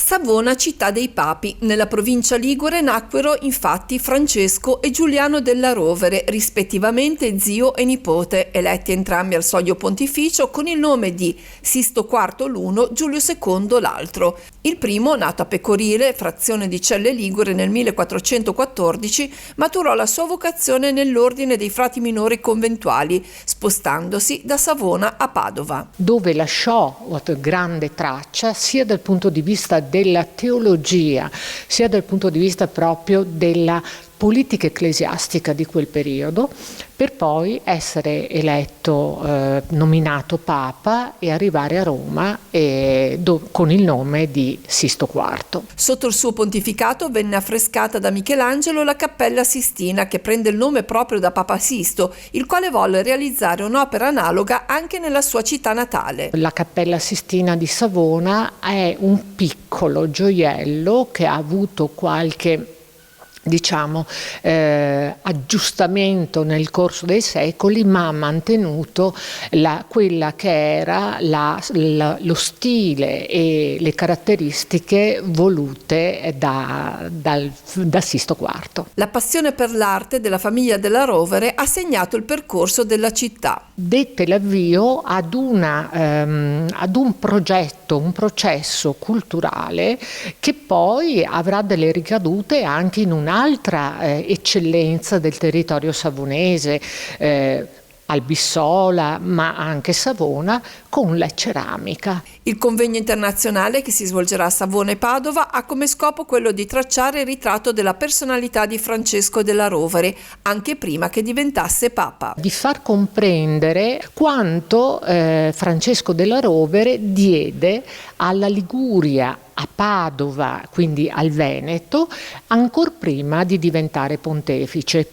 Savona, città dei papi. Nella provincia ligure nacquero infatti Francesco e Giuliano della Rovere, rispettivamente zio e nipote, eletti entrambi al soglio pontificio con il nome di Sisto IV l'uno, Giulio II l'altro. Il primo, nato a Pecorile, frazione di Celle Ligure nel 1414, maturò la sua vocazione nell'ordine dei frati minori conventuali, spostandosi da Savona a Padova, dove lasciò grande traccia sia dal punto di vista della teologia, sia dal punto di vista proprio della politica ecclesiastica di quel periodo, per poi essere eletto, nominato Papa e arrivare a Roma con il nome di Sisto IV. Sotto il suo pontificato venne affrescata da Michelangelo la Cappella Sistina, che prende il nome proprio da Papa Sisto, il quale volle realizzare un'opera analoga anche nella sua città natale. La Cappella Sistina di Savona è un piccolo gioiello che ha avuto qualche aggiustamento nel corso dei secoli, ma ha mantenuto quella che era lo stile e le caratteristiche volute da Sisto IV. La passione per l'arte della famiglia della Rovere ha segnato il percorso della città. Dette l'avvio ad un progetto, un processo culturale che poi avrà delle ricadute anche in un'altra eccellenza del territorio savonese, Albissola, ma anche Savona, con la ceramica. Il convegno internazionale che si svolgerà a Savona e Padova ha come scopo quello di tracciare il ritratto della personalità di Francesco della Rovere, anche prima che diventasse Papa. Di far comprendere quanto Francesco della Rovere diede alla Liguria, a Padova, quindi al Veneto, ancor prima di diventare pontefice.